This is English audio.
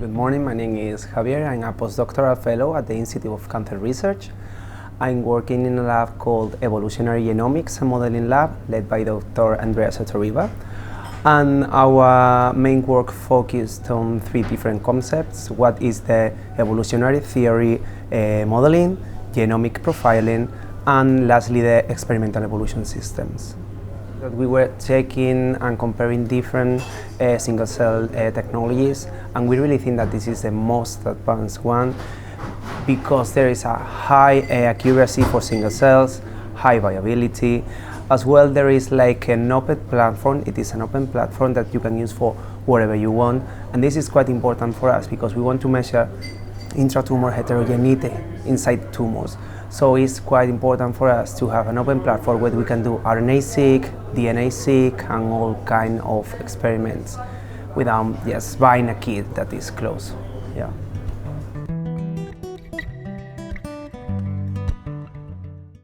Good morning, my name is Javier. I'm a postdoctoral fellow at the Institute of Cancer Research. I'm working in a lab called Evolutionary Genomics and Modeling Lab, led by Dr. Andreas Sotoriba. And our main work focused on three different concepts: what is the evolutionary theory modeling, genomic profiling, and lastly the experimental evolution systems. We were checking and comparing different single-cell technologies, and we really think that this is the most advanced one because there is a high accuracy for single cells, high viability. As well, there is like an open platform. It is an open platform that you can use for whatever you want, and this is quite important for us because we want to measure intra-tumour heterogeneity inside tumors. So it's quite important for us to have an open platform where we can do RNA-seq, DNA-seq, and all kind of experiments without just buying a kit that is closed. Yeah.